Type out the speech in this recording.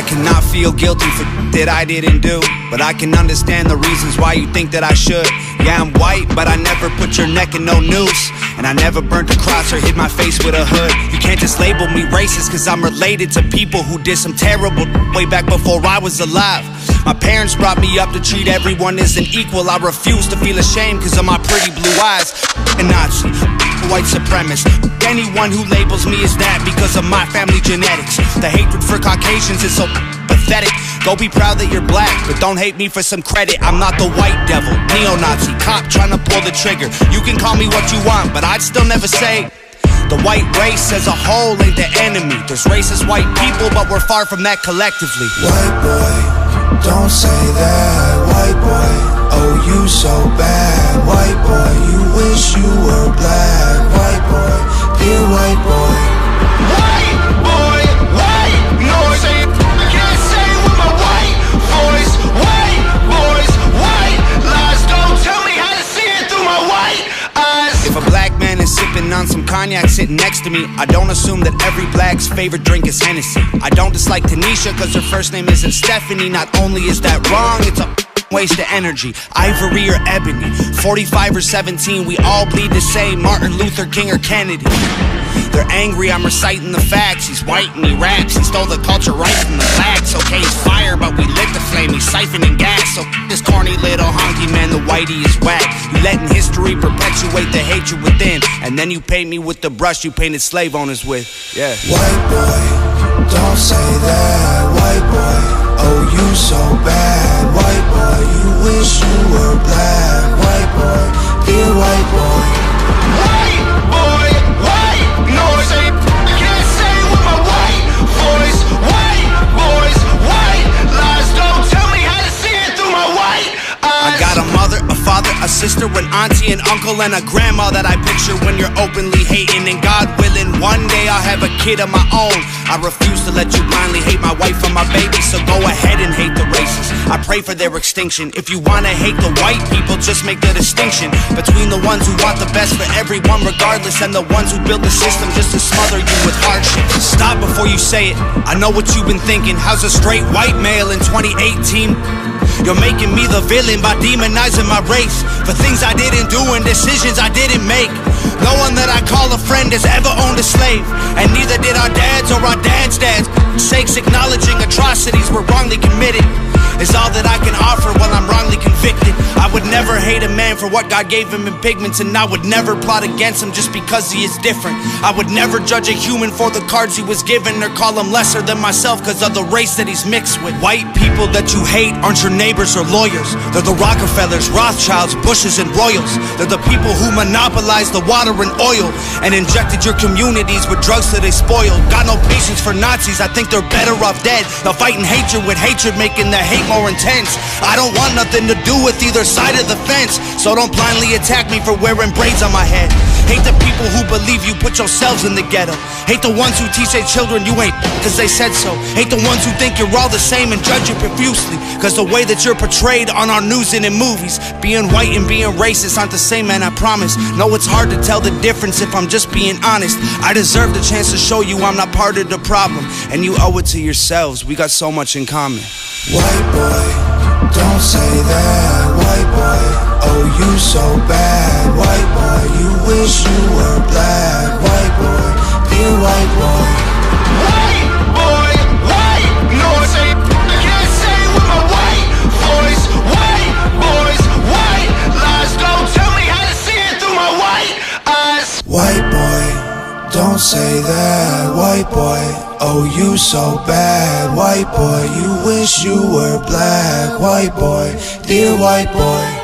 cannot feel guilty for that I didn't do, but I can understand the reasons why you think that I should. Yeah, I'm white, but I never put your neck in no noose, and I never burnt a cross or hid my face with a hood. You can't just label me racist cause I'm related to people who did some terrible way back before I was alive. My parents brought me up to treat everyone as an equal. I refuse to feel ashamed cause of my pretty blue eyes. A Nazi, white supremacist, anyone who labels me as that because of my family genetics. The hatred for Caucasians is so pathetic. Go be proud that you're black, but don't hate me for some credit. I'm not the white devil, neo-Nazi, cop trying to pull the trigger. You can call me what you want, but I'd still never say the white race as a whole ain't the enemy. There's racist white people, but we're far from that collectively. White boy, don't say that. White boy, oh you so bad. White boy, you wish you were black. White boy, dear white boy. White boy, white noise. I can't say with my white voice. White boys, white lies. Don't tell me how to see it through my white eyes. If a black man is sipping on some cognac sitting next to me, I don't assume that every black's favorite drink is Hennessy. I don't dislike Tanisha cause her first name isn't Stephanie. Not only is that wrong, it's a waste of energy. Ivory or ebony, 45 or 17, we all bleed the same. Martin Luther King or Kennedy. They're angry, I'm reciting the facts. He's white and he raps, he stole the culture right from the blacks. Okay, he's fire, but we lit the flame, he's siphoning gas. So this corny little honky man, the whitey is whack. You letting history perpetuate the hatred within, and then you paint me with the brush you painted slave owners with. Yeah. White boy, don't say that. White boy, oh you so bad. White boy, you wish you were black. White boy, dear white boy. White boy, white noise. I can't say with my white voice. White boys, white lies. Don't tell me how to see it through my white eyes. I got a mother, a father, a sister, an auntie, an uncle, and a grandma that I picture when you're openly hating. And God willing, one day I'll have a kid of my own. I refuse to let you blindly hate my wife and my baby, so go ahead and hate the races. I pray for their extinction. If you wanna hate the white people, just make the distinction between the ones who want the best for everyone regardless, and the ones who build the system just to smother you with hardship. Stop before you say it, I know what you've been thinking. How's a straight white male in 2018? You're making me the villain by demonizing my race for things I didn't do and decisions I didn't make. No one that I call a friend has ever owned a slave, and neither did our dads or our dads' dads. Sakes, acknowledging atrocities were wrongly committed is all that I can offer while I'm wrongly convicted. I would never hate a man for what God gave him in pigments, and I would never plot against him just because he is different. I would never judge a human for the cards he was given, or call him lesser than myself because of the race that he's mixed with. White people that you hate aren't your neighbors or lawyers. They're the Rockefellers, Rothschilds, Bushes, and Royals. They're the people who monopolized the water and oil and injected your communities with drugs that they spoiled. Got no patience for Nazis, I think they're better off dead. They'll fight in hatred with hatred, making the hate more intense. I don't want nothing to do with either side of the fence, so don't blindly attack me for wearing braids on my head. Hate the people who believe you put yourselves in the ghetto. Hate the ones who teach their children you ain't cause they said so. Hate the ones who think you're all the same and judge you profusely cause the way that you're portrayed on our news and in movies. Being white and being racist aren't the same, man, I promise. No, it's hard to tell the difference if I'm just being honest. I deserve the chance to show you I'm not part of the problem, and you owe it to yourselves. We got so much in common. White boy, don't say that. White boy, oh you so bad. White boy, you wish you were black. White boy, dear white boy. White boy, white noise. I can't say with my white voice. White boys, white lies. Don't tell me how to see it through my white eyes. White boy, don't say that. White boy, oh you so bad. White boy, you wish you were black. White boy, dear white boy.